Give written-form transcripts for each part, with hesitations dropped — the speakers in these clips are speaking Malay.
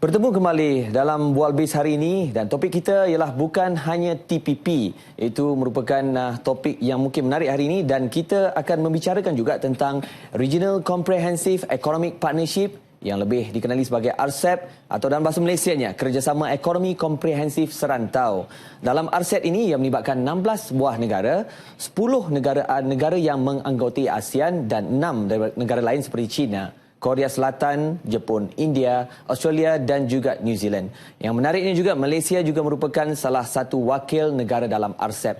Bertemu kembali dalam Bual Biz hari ini dan topik kita ialah bukan hanya TPP. Itu merupakan topik yang mungkin menarik hari ini dan kita akan membicarakan juga tentang Regional Comprehensive Economic Partnership yang lebih dikenali sebagai RCEP atau dalam bahasa Malaysianya Kerjasama Ekonomi Komprehensif Serantau. Dalam RCEP ini yang melibatkan 16 buah negara, 10 negara yang menganggotai ASEAN dan 6 negara lain seperti China, Korea Selatan, Jepun, India, Australia dan juga New Zealand. Yang menariknya juga Malaysia juga merupakan salah satu wakil negara dalam RCEP.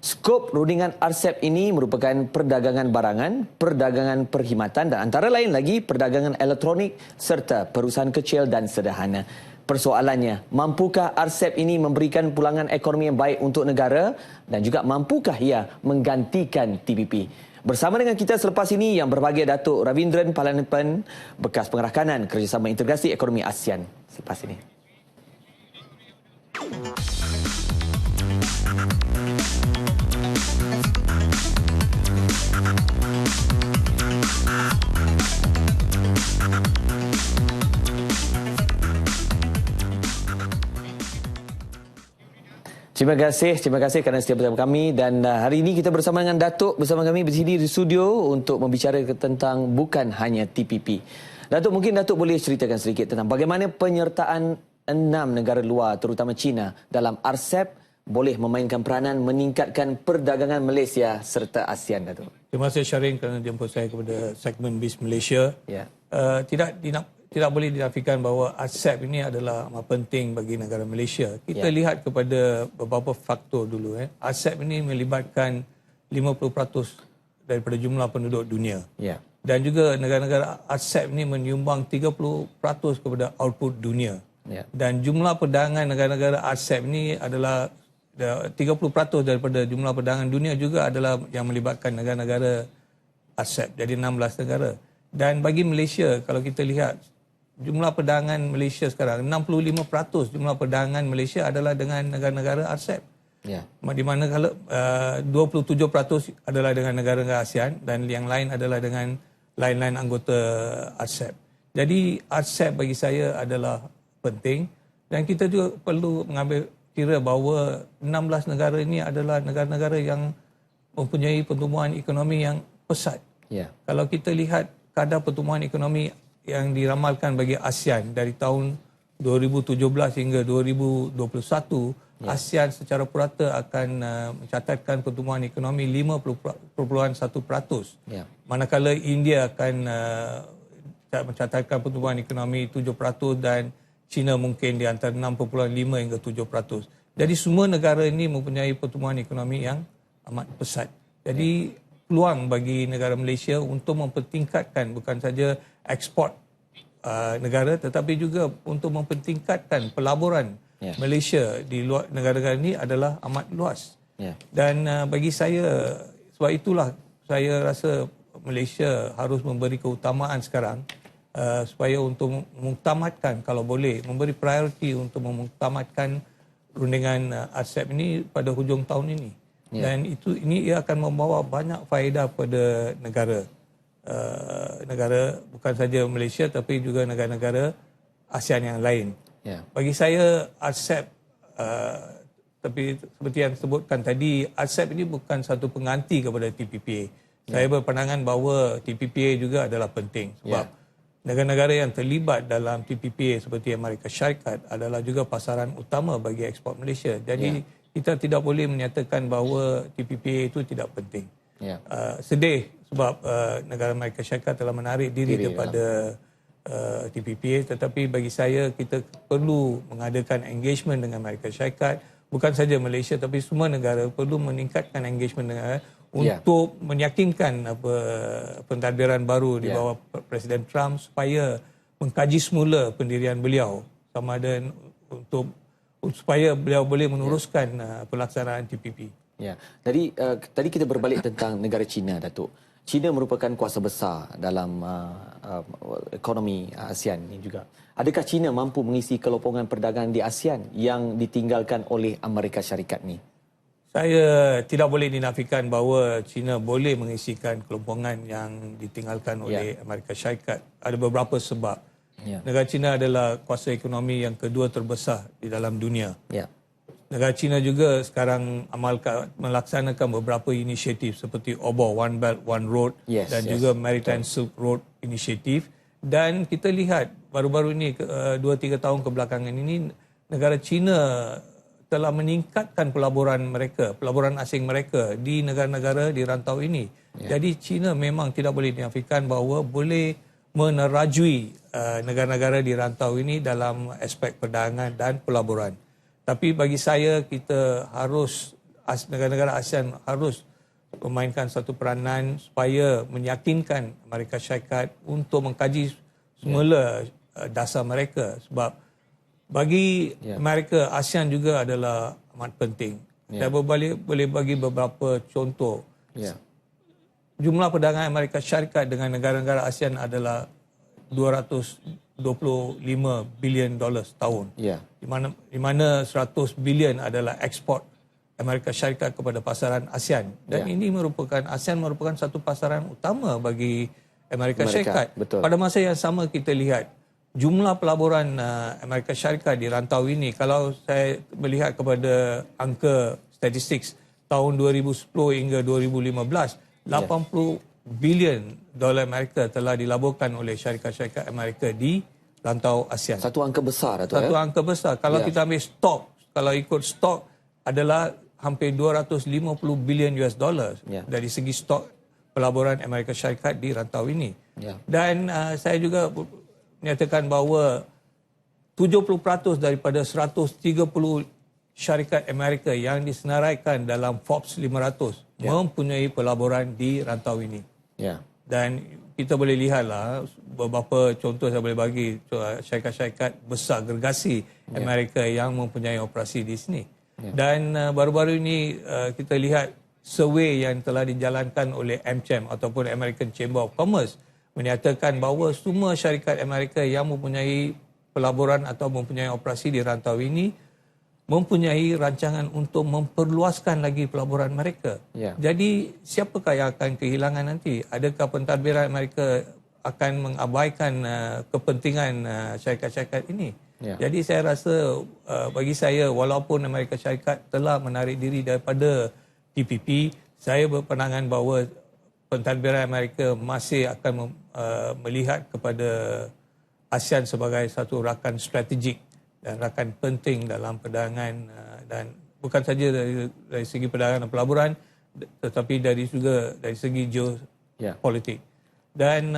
Skop rundingan RCEP ini merupakan perdagangan barangan, perdagangan perkhidmatan dan antara lain lagi perdagangan elektronik serta perusahaan kecil dan sederhana. Persoalannya, mampukah RCEP ini memberikan pulangan ekonomi yang baik untuk negara dan juga mampukah ia menggantikan TPP? Bersama dengan kita selepas ini yang berbahagia Datuk Ravindran Palaniappan, bekas pengarah kanan Kerjasama Integrasi Ekonomi ASEAN. Selepas ini. Terima kasih kerana setia bersama kami dan hari ini kita bersama dengan Datuk bersama kami di sini di studio untuk membicarakan tentang bukan hanya TPP. Datuk, mungkin Datuk boleh ceritakan sedikit tentang bagaimana penyertaan 6 negara luar terutama China dalam RCEP boleh memainkan peranan meningkatkan perdagangan Malaysia serta ASEAN, Datuk. Terima kasih Syarin kerana jemput saya kepada segmen Biz Malaysia. Ya. Tidak boleh dinafikan bahawa RCEP ini adalah amat penting bagi negara Malaysia. Kita lihat kepada beberapa faktor dulu. RCEP ini melibatkan 50% daripada jumlah penduduk dunia. Ya. Dan juga negara-negara RCEP ini menyumbang 30% kepada output dunia. Ya. Dan jumlah perdagangan negara-negara RCEP ini adalah 30% daripada jumlah perdagangan dunia juga adalah yang melibatkan negara-negara RCEP. Jadi 16 negara. Dan bagi Malaysia, kalau kita lihat jumlah perdagangan Malaysia sekarang, 65% jumlah perdagangan Malaysia adalah dengan negara-negara RCEP. Ya. Di mana kalau 27% adalah dengan negara-negara ASEAN dan yang lain adalah dengan lain-lain anggota RCEP. Jadi RCEP bagi saya adalah penting dan kita juga perlu mengambil kira bahawa 16 negara ini adalah negara-negara yang mempunyai pertumbuhan ekonomi yang pesat. Ya. Kalau kita lihat kadar pertumbuhan ekonomi yang diramalkan bagi ASEAN dari tahun 2017 hingga 2021, ASEAN secara purata akan mencatatkan pertumbuhan ekonomi 5.1%. Ya. Manakala India akan mencatatkan pertumbuhan ekonomi 7% dan China mungkin di antara 6.5 hingga 7%. Jadi semua negara ini mempunyai pertumbuhan ekonomi yang amat pesat. Jadi peluang bagi negara Malaysia untuk mempertingkatkan bukan saja ekspor negara tetapi juga untuk mempertingkatkan pelaburan Malaysia di luar negara-negara ini adalah amat luas. Dan bagi saya, sebab itulah saya rasa Malaysia harus memberi keutamaan sekarang supaya untuk mengutamatkan, kalau boleh, memberi prioriti untuk mengutamatkan rundingan RCEP ini pada hujung tahun ini. Dan ini ia akan membawa banyak faedah pada negara bukan saja Malaysia tapi juga negara-negara ASEAN yang lain. Bagi saya RCEP tapi seperti yang disebutkan tadi, RCEP ini bukan satu pengganti kepada TPPA. Saya berpandangan bahawa TPPA juga adalah penting sebab negara-negara yang terlibat dalam TPPA seperti Amerika Syarikat adalah juga pasaran utama bagi ekspor Malaysia. Jadi kita tidak boleh menyatakan bahawa TPPA itu tidak penting. Sedih sebab negara Amerika Syarikat telah menarik diri daripada TPPA, tetapi bagi saya kita perlu mengadakan engagement dengan Amerika Syarikat. Bukan saja Malaysia tapi semua negara perlu meningkatkan engagement dengan untuk meyakinkan pentadbiran baru di bawah Presiden Trump supaya mengkaji semula pendirian beliau sama ada untuk supaya beliau boleh meneruskan pelaksanaan TPP. Ya. Tadi kita berbalik tentang negara China, Datuk. China merupakan kuasa besar dalam ekonomi ASEAN ini juga. Adakah China mampu mengisi kelompokan perdagangan di ASEAN yang ditinggalkan oleh Amerika Syarikat ni? Saya tidak boleh dinafikan bahawa China boleh mengisikan kelompokan yang ditinggalkan oleh Amerika Syarikat. Ada beberapa sebab. Negara China adalah kuasa ekonomi yang kedua terbesar di dalam dunia. Negara China juga sekarang melaksanakan beberapa inisiatif seperti OBOR, One Belt, One Road, dan juga Maritime Silk Road Initiative. Dan kita lihat baru-baru ini, 2-3 tahun kebelakangan ini, negara China telah meningkatkan pelaburan asing mereka di negara-negara di rantau ini. Jadi China memang tidak boleh dinafikan bahawa boleh menerajui negara-negara di rantau ini dalam aspek perdagangan dan pelaburan. Tapi bagi saya, kita harus, negara-negara ASEAN harus memainkan satu peranan supaya meyakinkan Amerika Syarikat untuk mengkaji semula dasar mereka. Sebab bagi Amerika, ASEAN juga adalah amat penting. Saya boleh bagi beberapa contoh. Jumlah perdagangan Amerika Syarikat dengan negara-negara ASEAN adalah 225 bilion dolar setahun. Di mana 100 bilion adalah ekspor Amerika Syarikat kepada pasaran ASEAN. Dan ini ASEAN merupakan satu pasaran utama bagi Amerika Syarikat. Pada masa yang sama kita lihat jumlah pelaburan Amerika Syarikat di rantau ini, kalau saya melihat kepada angka statistik tahun 2010 hingga 2015, 80 bilion dolar Amerika telah dilaburkan oleh syarikat-syarikat Amerika di rantau ASEAN. Satu angka besar. Satu angka besar. Kalau kita ambil stok, kalau ikut stok adalah hampir 250 bilion US dollar dari segi stok pelaburan Amerika Syarikat di rantau ini. Dan saya juga menyatakan bahawa 70% daripada 130 syarikat Amerika yang disenaraikan dalam Forbes 500 mempunyai pelaburan di rantau ini. Dan kita boleh lihatlah beberapa contoh saya boleh bagi syarikat-syarikat besar gergasi Amerika yang mempunyai operasi di sini. Dan baru-baru ini kita lihat survey yang telah dijalankan oleh AmCham ataupun American Chamber of Commerce menyatakan bahawa semua syarikat Amerika yang mempunyai pelaburan atau mempunyai operasi di rantau ini mempunyai rancangan untuk memperluaskan lagi pelaburan mereka. Jadi siapakah yang akan kehilangan nanti? Adakah pentadbiran Amerika akan mengabaikan kepentingan syarikat-syarikat ini? Jadi saya rasa bagi saya, walaupun Amerika Syarikat telah menarik diri daripada TPP, saya berpandangan bahawa pentadbiran Amerika masih akan melihat kepada ASEAN sebagai satu rakan strategik dan rakan penting dalam perdagangan, dan bukan saja dari segi perdagangan dan pelaburan, tetapi dari segi geopolitik. Dan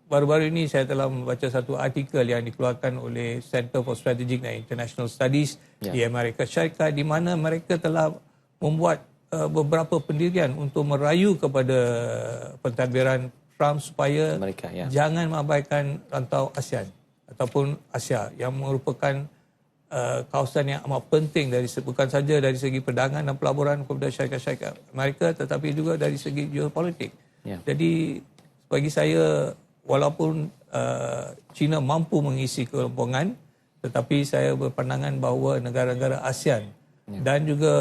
baru-baru ini saya telah membaca satu artikel yang dikeluarkan oleh Center for Strategic and International Studies di Amerika Syarikat, di mana mereka telah membuat beberapa pendirian untuk merayu kepada pentadbiran Trump supaya jangan mengabaikan rantau ASEAN ataupun Asia yang merupakan kawasan yang amat penting bukan saja dari segi perdagangan dan pelaburan kepada syarikat-syarikat Amerika, tetapi juga dari segi geopolitik. Jadi bagi saya, walaupun China mampu mengisi kelompongan, tetapi saya berpandangan bahawa negara-negara ASEAN dan juga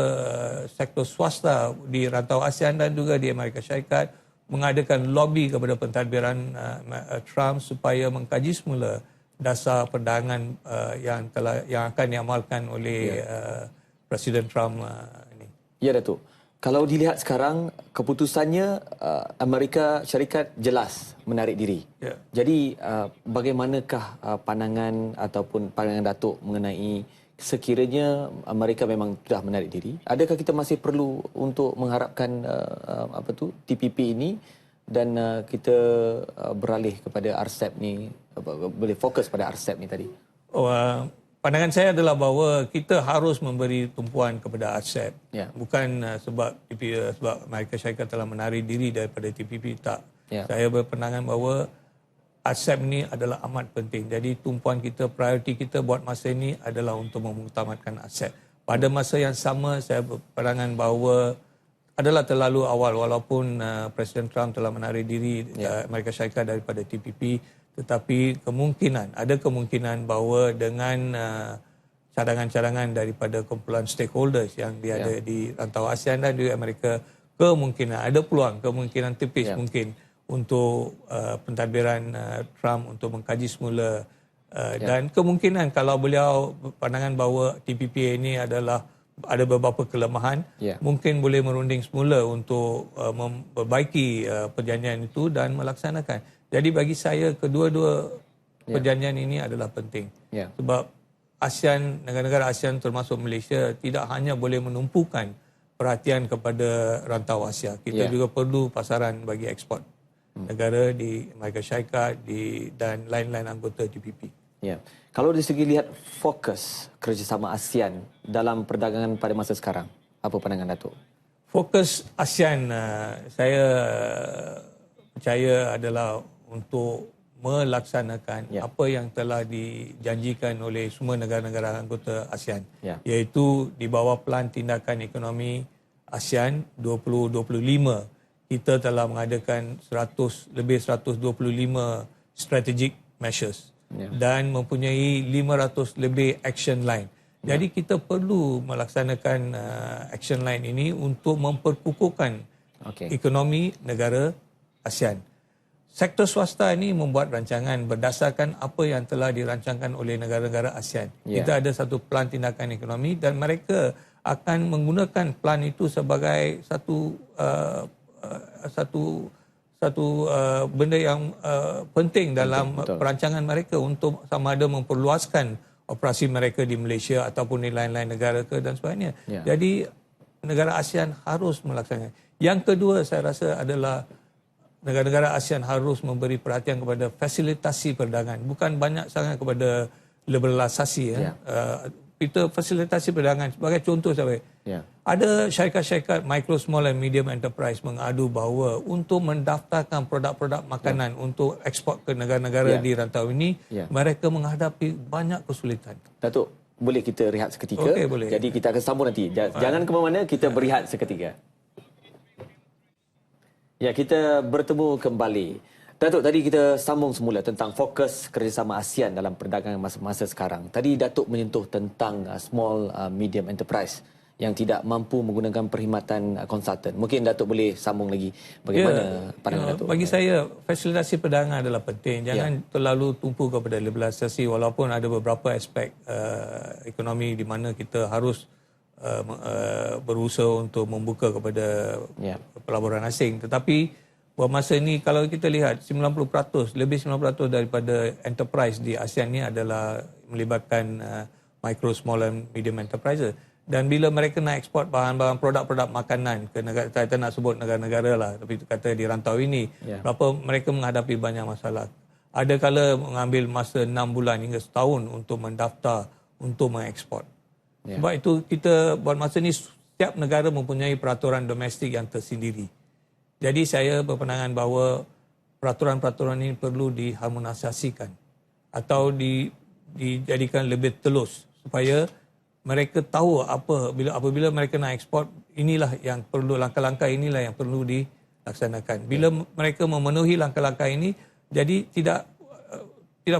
sektor swasta di rantau ASEAN dan juga di Amerika Syarikat mengadakan lobby kepada pentadbiran Trump supaya mengkaji semula dasar perdagangan yang akan diamalkan oleh Presiden Trump ini. Ya, Datuk. Kalau dilihat sekarang, keputusannya Amerika Syarikat jelas menarik diri. Jadi bagaimanakah pandangan ataupun pandangan Datuk mengenai sekiranya Amerika memang sudah menarik diri? Adakah kita masih perlu untuk mengharapkan TPP ini dan kita beralih kepada RCEP ni, boleh fokus pada RCEP ni tadi? Pandangan saya adalah bahawa kita harus memberi tumpuan kepada RCEP. Bukan sebab Amerika Syarikat telah menarik diri daripada TPP, tak. Saya berpandangan bahawa RCEP ni adalah amat penting. Jadi tumpuan kita, prioriti kita buat masa ini adalah untuk mengutamakan RCEP. Pada masa yang sama, saya berpandangan bahawa adalah terlalu awal, walaupun Presiden Trump telah menarik diri Amerika Syarikat daripada TPP, tetapi ada kemungkinan bahawa dengan cadangan-cadangan daripada kumpulan stakeholders yang ada di rantau ASEAN dan juga Amerika, ada peluang, kemungkinan tipis mungkin untuk pentadbiran Trump untuk mengkaji semula Dan kemungkinan kalau beliau pandangan bahawa TPP ini adalah ada beberapa kelemahan, mungkin boleh merunding semula untuk memperbaiki perjanjian itu dan melaksanakan. Jadi bagi saya kedua-dua perjanjian ini adalah penting. Sebab ASEAN, negara-negara ASEAN termasuk Malaysia tidak hanya boleh menumpukan perhatian kepada rantau Asia. Kita juga perlu pasaran bagi ekspor negara di Amerika Syarikat dan lain-lain anggota TPP. Kalau dari segi lihat fokus kerjasama ASEAN dalam perdagangan pada masa sekarang, apa pandangan Datuk? Fokus ASEAN saya percaya adalah untuk melaksanakan apa yang telah dijanjikan oleh semua negara-negara anggota ASEAN, iaitu di bawah Pelan Tindakan Ekonomi ASEAN 2025. Kita telah mengadakan lebih 125 strategic measures dan mempunyai 500 lebih action line. Jadi kita perlu melaksanakan action line ini untuk memperkukuhkan ekonomi negara ASEAN. Sektor swasta ini membuat rancangan berdasarkan apa yang telah dirancangkan oleh negara-negara ASEAN. Kita ada satu pelan tindakan ekonomi dan mereka akan menggunakan pelan itu sebagai satu benda yang penting dalam perancangan mereka untuk sama ada memperluaskan operasi mereka di Malaysia ataupun di lain-lain negara dan sebagainya. Jadi negara ASEAN harus melaksanakan. Yang kedua saya rasa adalah negara-negara ASEAN harus memberi perhatian kepada fasilitasi perdagangan, bukan banyak sangat kepada liberalisasi. Kita fasilitasi perdagangan sebagai contoh sahaja. Ada syarikat-syarikat micro, small and medium enterprise mengadu bahawa untuk mendaftarkan produk-produk makanan untuk ekspor ke negara-negara di rantau ini, mereka menghadapi banyak kesulitan. Datuk, boleh kita rehat seketika? Okey, boleh. Jadi kita akan sambung nanti. Jangan ke mana-mana, kita berehat seketika. Kita bertemu kembali. Datuk, tadi kita sambung semula tentang fokus kerjasama ASEAN dalam perdagangan masa sekarang. Tadi Datuk menyentuh tentang small medium enterprise yang tidak mampu menggunakan perkhidmatan konsultan. Mungkin Datuk boleh sambung lagi bagaimana pandangan Datuk? Bagi saya, fasilitasi perdagangan adalah penting. Jangan terlalu tumpu kepada liberalisasi walaupun ada beberapa aspek ekonomi di mana kita harus berusaha untuk membuka kepada pelaburan asing. Tetapi buat masa ini kalau kita lihat 90%, lebih 90% daripada enterprise di ASEAN ini adalah melibatkan micro, small and medium enterprises. Dan bila mereka nak ekspor bahan-bahan produk-produk makanan ke negara, kita nak sebut negara-negara lah, tapi kata di rantau ini, berapa mereka menghadapi banyak masalah. Ada kala mengambil masa 6 bulan hingga setahun untuk mendaftar untuk mengekspor. Sebab itu kita buat masa ini setiap negara mempunyai peraturan domestik yang tersendiri. Jadi saya berpandangan bahawa peraturan-peraturan ini perlu diharmonisasikan atau dijadikan lebih telus supaya mereka tahu apabila mereka nak ekspor, inilah yang perlu, langkah-langkah inilah yang perlu dilaksanakan. Bila mereka memenuhi langkah-langkah ini, jadi tidak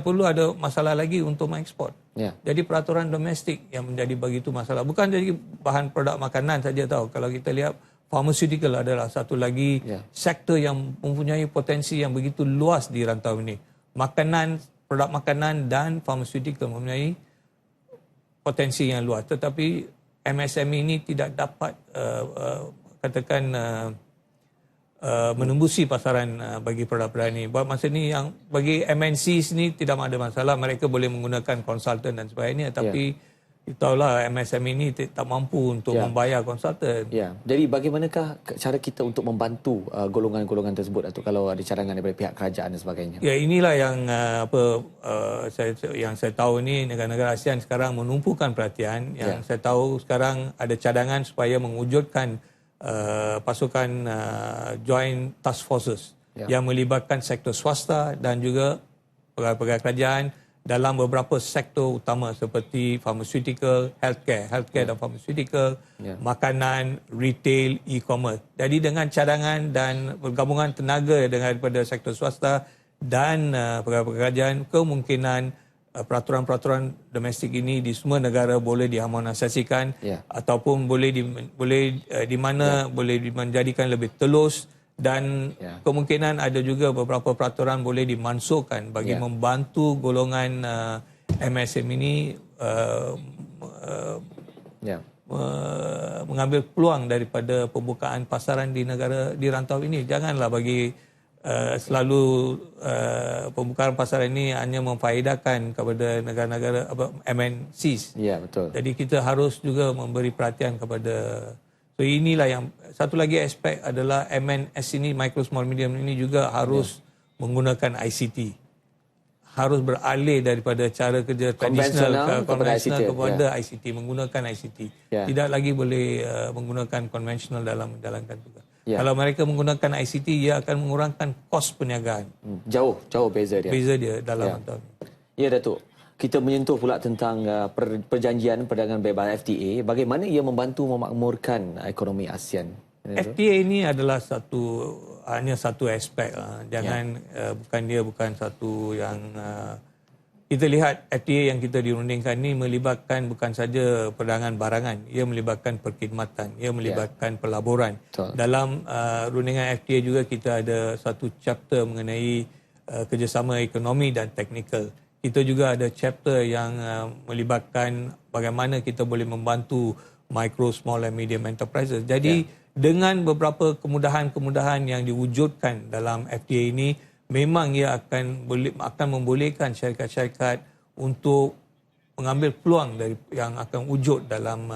perlu ada masalah lagi untuk mengekspor. Jadi peraturan domestik yang menjadi begitu masalah. Bukan jadi bahan produk makanan saja tahu. Kalau kita lihat pharmaceutical adalah satu lagi sektor yang mempunyai potensi yang begitu luas di rantau ini. Produk makanan dan pharmaceutical mempunyai potensi yang luas. Tetapi MSME ini tidak dapat menembusi pasaran bagi produk-produk ini. Buat masa ini yang bagi MNCs ini tidak ada masalah. Mereka boleh menggunakan konsultan dan sebagainya. Tapi tahulah MSME ini tak mampu untuk membayar konsultan. Jadi bagaimanakah cara kita untuk membantu golongan-golongan tersebut atau kalau ada cadangan daripada pihak kerajaan dan sebagainya? Inilah yang saya tahu ni negara-negara ASEAN sekarang menumpukan perhatian. Yang saya tahu sekarang ada cadangan supaya mewujudkan pasukan joint task forces yang melibatkan sektor swasta dan juga pegawai-pegawai kerajaan dalam beberapa sektor utama seperti pharmaceutical, healthcare dan pharmaceutical, makanan, retail, e-commerce. Jadi dengan cadangan dan pergabungan tenaga daripada sektor swasta dan pegawai kerajaan, kemungkinan peraturan-peraturan domestik ini di semua negara boleh diharmonisasikan ataupun boleh menjadikan lebih telus Dan kemungkinan ada juga beberapa peraturan boleh dimansuhkan bagi membantu golongan MSM ini mengambil peluang daripada pembukaan pasaran di negara di rantau ini. Janganlah bagi selalu pembukaan pasaran ini hanya memfaedahkan kepada negara-negara MNCs. Ya, betul. Jadi kita harus juga memberi perhatian kepada. So inilah yang satu lagi aspek adalah MNS ini, micro small medium ini juga harus menggunakan ICT. Harus beralih daripada cara kerja tradisional kepada ICT, menggunakan ICT. Tidak lagi boleh menggunakan konvensional dalam menjalankan tugas. Kalau mereka menggunakan ICT, ia akan mengurangkan kos perniagaan. Jauh beza dia. Beza dia dalam tahun. Ya, Datuk. Kita menyentuh pula tentang perjanjian perdagangan bebas FTA. Bagaimana ia membantu memakmurkan ekonomi ASEAN? FTA ini adalah hanya satu aspek. Jangan bukan satu yang kita lihat FTA yang kita dirundingkan ini melibatkan bukan saja perdagangan barangan, ia melibatkan perkhidmatan, ia melibatkan pelaburan. Dalam rundingan FTA juga kita ada satu chapter mengenai kerjasama ekonomi dan teknikal. Kita juga ada chapter yang melibatkan bagaimana kita boleh membantu micro, small and medium enterprises. Jadi dengan beberapa kemudahan-kemudahan yang diwujudkan dalam FTA ini, memang ia akan membolehkan syarikat-syarikat untuk mengambil peluang dari yang akan wujud dalam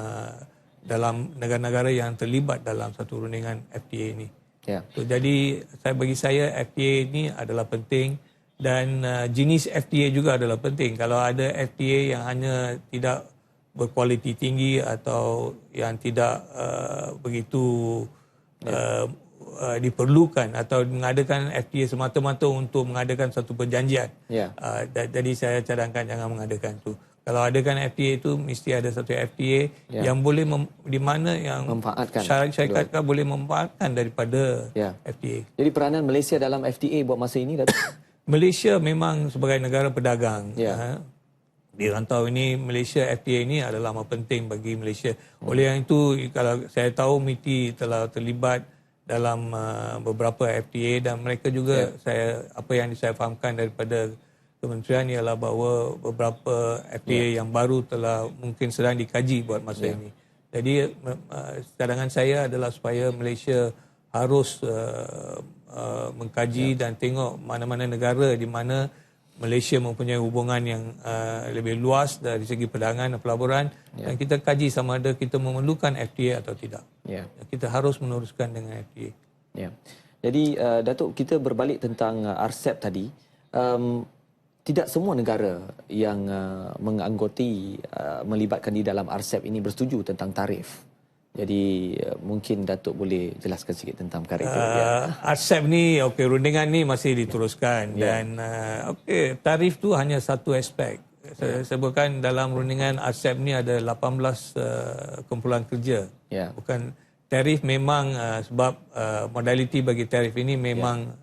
negara-negara yang terlibat dalam satu rundingan FTA ini. So, jadi bagi saya FTA ini adalah penting. Dan jenis FTA juga adalah penting. Kalau ada FTA yang hanya tidak berkualiti tinggi atau yang tidak begitu diperlukan atau mengadakan FTA semata-mata untuk mengadakan satu perjanjian. Jadi saya cadangkan jangan mengadakan itu. Kalau adakan FTA itu mesti ada satu FTA yang boleh di mana yang syarikat boleh memanfaatkan daripada FTA. Jadi peranan Malaysia dalam FTA buat masa ini, Datuk? Malaysia memang sebagai negara pedagang. Di rantau ini, Malaysia FTA ini adalah amat penting bagi Malaysia. Oleh yang itu, kalau saya tahu MITI telah terlibat dalam beberapa FTA dan mereka juga apa yang saya fahamkan daripada kementerian ialah bahawa beberapa FTA yang baru telah mungkin sedang dikaji buat masa ini. Jadi cadangan saya adalah supaya Malaysia harus mengkaji dan tengok mana-mana negara di mana Malaysia mempunyai hubungan yang lebih luas dari segi perdagangan dan pelaburan dan kita kaji sama ada kita memerlukan FTA atau tidak. Kita harus meneruskan dengan FTA. Jadi Datuk, kita berbalik tentang RCEP tadi. Tidak semua negara yang menganggoti melibatkan di dalam RCEP ini bersetuju tentang tarif. Jadi mungkin Datuk boleh jelaskan sikit tentang perkara itu. RCEP ni, rundingan ni masih diteruskan dan tarif tu hanya satu aspek. Saya sebutkan dalam rundingan RCEP ni ada 18 kumpulan kerja. Bukan tarif memang sebab modaliti bagi tarif ini memang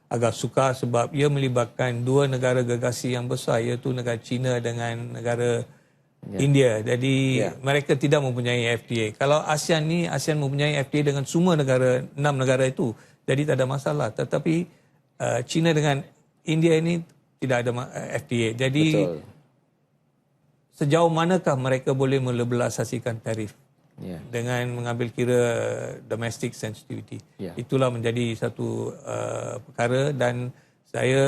agak sukar sebab ia melibatkan dua negara gegasi yang besar iaitu negara China dengan negara India. Jadi mereka tidak mempunyai FTA. Kalau ASEAN mempunyai FTA dengan semua negara, 6 negara itu. Jadi tak ada masalah. Tetapi China dengan India ini tidak ada FTA. Jadi sejauh manakah mereka boleh melebelasasikan tarif dengan mengambil kira domestic sensitivity. Itulah menjadi satu perkara dan saya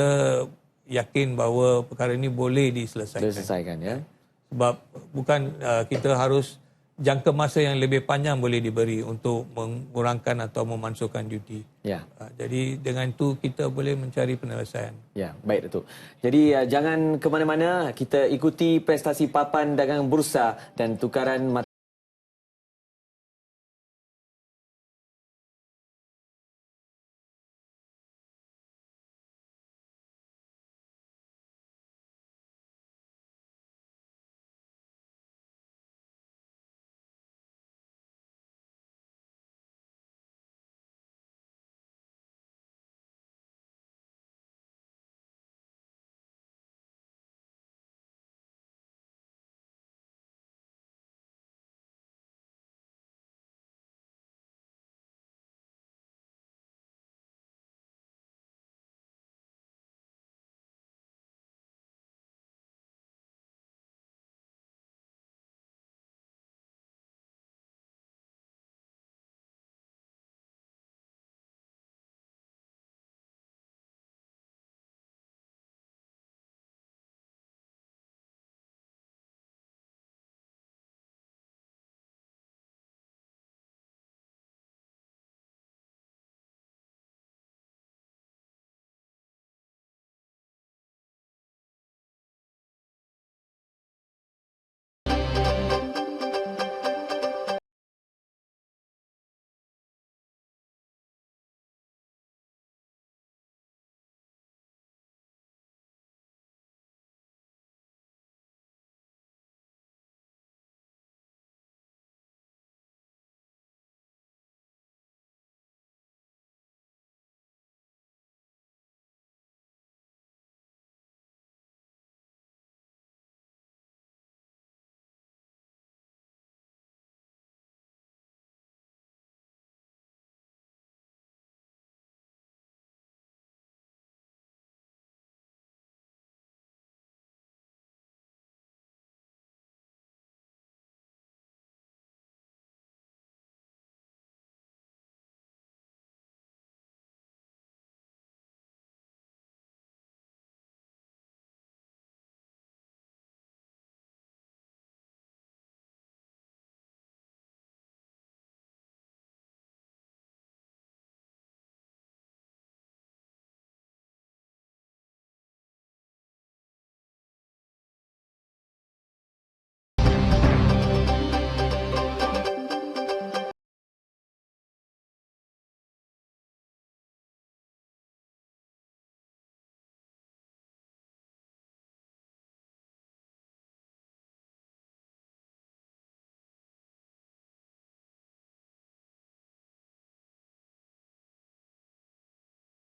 yakin bahawa perkara ini boleh diselesaikan. Sebab bukan kita harus jangka masa yang lebih panjang boleh diberi untuk mengurangkan atau memansuhkan duty. Jadi dengan itu kita boleh mencari penyelesaian. Baik Datuk. Jadi jangan ke mana-mana, kita ikuti prestasi papan dagangan bursa dan tukaran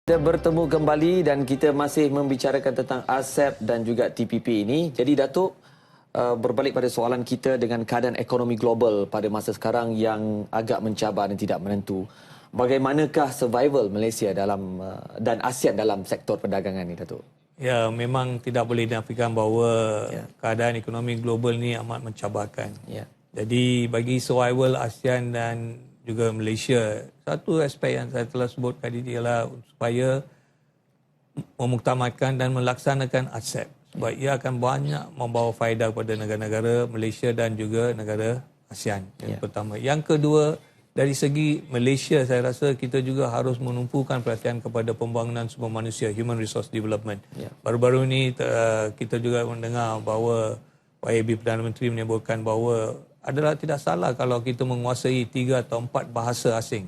Kita bertemu kembali dan kita masih membicarakan tentang RCEP dan juga TPP ini. Jadi Datuk, berbalik pada soalan kita dengan keadaan ekonomi global pada masa sekarang yang agak mencabar dan tidak menentu. Bagaimanakah survival Malaysia dan ASEAN dalam sektor perdagangan ini, Datuk? Ya, memang tidak boleh dinafikan bahawa keadaan ekonomi global ni amat mencabarkan. Jadi bagi survival ASEAN dan juga Malaysia, satu aspek yang saya telah sebut tadi ialah supaya memuktamadkan dan melaksanakan RCEP. Sebab ia akan banyak membawa faedah kepada negara-negara Malaysia dan juga negara ASEAN. Yang pertama. Yang kedua, dari segi Malaysia, saya rasa kita juga harus menumpukan perhatian kepada pembangunan sumber manusia, human resource development. Baru-baru ini kita juga mendengar bahawa YB Perdana Menteri menyebutkan bahawa adalah tidak salah kalau kita menguasai 3 atau 4 bahasa asing.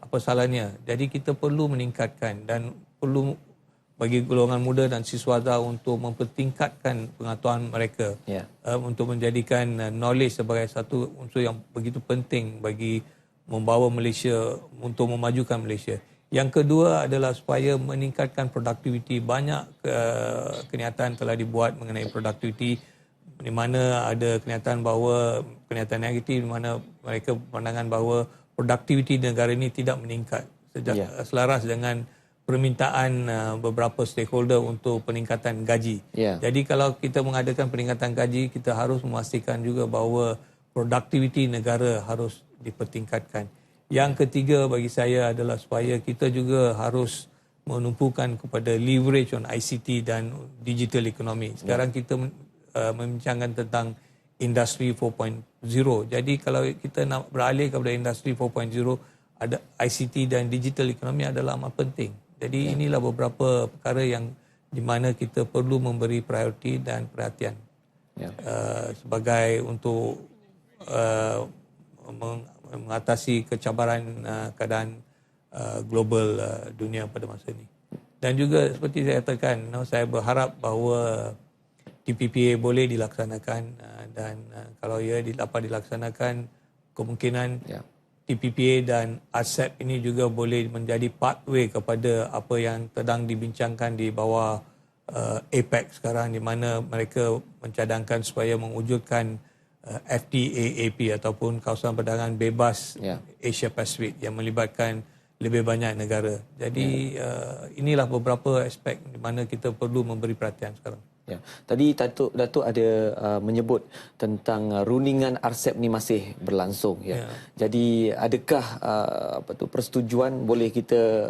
Apa salahnya? Jadi kita perlu meningkatkan dan perlu bagi golongan muda dan siswada untuk mempertingkatkan pengetahuan mereka untuk menjadikan knowledge sebagai satu unsur yang begitu penting bagi membawa Malaysia untuk memajukan Malaysia. Yang kedua adalah supaya meningkatkan produktiviti. Banyak kenyataan telah dibuat mengenai produktiviti di mana ada kenyataan negatif di mana mereka pandangan bahawa produktiviti negara ini tidak meningkat selaras dengan permintaan beberapa stakeholder untuk peningkatan gaji. Jadi kalau kita mengadakan peningkatan gaji, kita harus memastikan juga bahawa produktiviti negara harus dipertingkatkan. Yang ketiga bagi saya adalah supaya kita juga harus menumpukan kepada leverage on ICT dan digital economy. Sekarang kita membincangkan tentang industri 4.0. Jadi kalau kita nak beralih kepada industri 4.0, ada ICT dan digital economy adalah amat penting. Jadi inilah beberapa perkara yang di mana kita perlu memberi prioriti dan perhatian sebagai untuk mengatasi kecabaran keadaan global dunia pada masa ini. Dan juga seperti saya katakan, saya berharap bahawa TPPA boleh dilaksanakan dan kalau ia dapat dilaksanakan, kemungkinan TPPA dan RCEP ini juga boleh menjadi pathway kepada apa yang sedang dibincangkan di bawah APEC sekarang, di mana mereka mencadangkan supaya mewujudkan FTAAP ataupun kawasan perdagangan bebas Asia Pasifik yang melibatkan lebih banyak negara. Jadi inilah beberapa aspek di mana kita perlu memberi perhatian sekarang. Tadi Datuk ada menyebut tentang rundingan RCEP ni masih berlangsung. Jadi adakah persetujuan boleh kita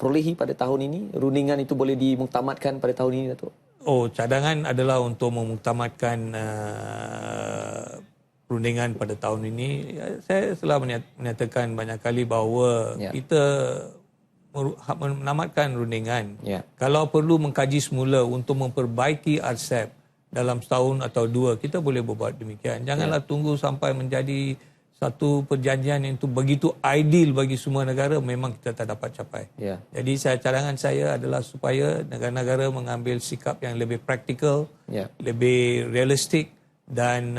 perolehi pada tahun ini? Rundingan itu boleh dimuktamadkan pada tahun ini, Datuk? Cadangan adalah untuk memuktamadkan rundingan pada tahun ini. Saya telah menyatakan banyak kali bahawa kita menamatkan rundingan. Kalau perlu mengkaji semula untuk memperbaiki RCEP dalam setahun atau 2, kita boleh berbuat demikian. Janganlah tunggu sampai menjadi satu perjanjian yang itu begitu ideal bagi semua negara, memang kita tak dapat capai. Jadi cadangan saya adalah supaya negara-negara mengambil sikap yang lebih praktikal, lebih realistik dan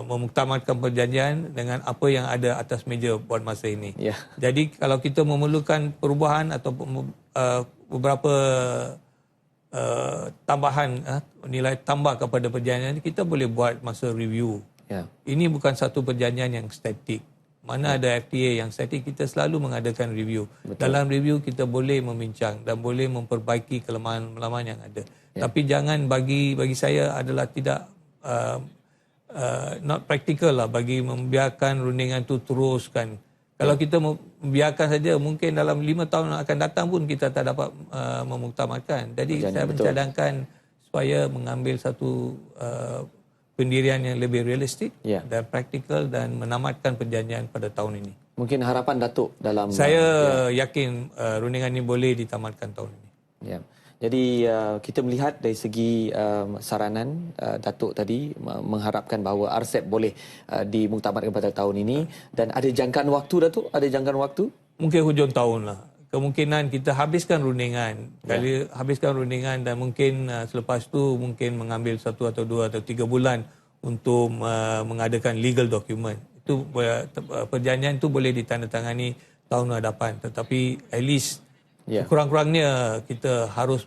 memuktamadkan perjanjian dengan apa yang ada atas meja buat masa ini. Jadi kalau kita memerlukan perubahan atau beberapa tambahan nilai tambah kepada perjanjian, kita boleh buat masa review. Ini bukan satu perjanjian yang statik. Mana ada FTA yang statik, kita selalu mengadakan review. Dalam review kita boleh membincang dan boleh memperbaiki kelemahan-kelemahan yang ada. Tapi jangan bagi saya adalah tidak not practical lah bagi membiarkan rundingan itu teruskan. Kalau kita membiarkan saja, mungkin dalam 5 tahun yang akan datang pun kita tak dapat memuktamadkan. Jadi saya mencadangkan supaya mengambil satu pendirian yang lebih realistik dan praktikal dan menamatkan perjanjian pada tahun ini. Mungkin harapan Datuk dalam... Saya yakin rundingan ini boleh ditamatkan tahun ini. Jadi kita melihat dari segi saranan Datuk tadi mengharapkan bahawa RCEP boleh dimuktamadkan pada tahun ini, dan ada jangkaan waktu, Datuk? Ada jangkaan waktu? Mungkin hujung tahun lah. Kemungkinan kita habiskan rundingan. Kali habiskan rundingan dan mungkin selepas itu mungkin mengambil 1 atau 2 atau 3 bulan untuk mengadakan legal document. Itu perjanjian itu boleh ditandatangani tahun hadapan, tetapi at least Kurang-kurangnya kita harus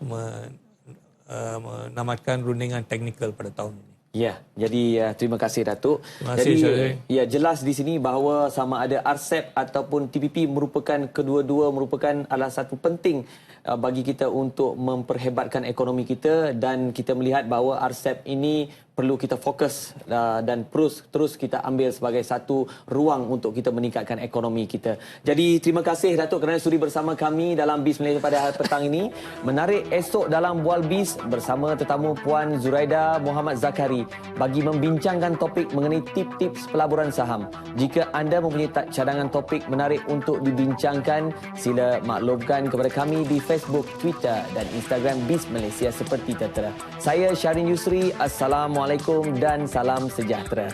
menamatkan rundingan teknikal pada tahun ini. Ya, jadi terima kasih Datuk. Terima kasih, jadi ya, jelas di sini bahawa sama ada RCEP ataupun TPP merupakan kedua-dua merupakan adalah satu penting bagi kita untuk memperhebatkan ekonomi kita, dan kita melihat bahawa RCEP ini perlu kita fokus dan terus kita ambil sebagai satu ruang untuk kita meningkatkan ekonomi kita. Jadi terima kasih Datuk kerana sudi bersama kami dalam BIS Malaysia pada petang ini. Menarik esok dalam Bual BIS bersama tetamu Puan Zuraida Muhammad Zakari bagi membincangkan topik mengenai tip-tips pelaburan saham. Jika anda mempunyai cadangan topik menarik untuk dibincangkan, sila maklumkan kepada kami di Facebook, Twitter dan Instagram BIS Malaysia seperti tertera. Saya Syarin Yusri. Assalamualaikum dan salam sejahtera.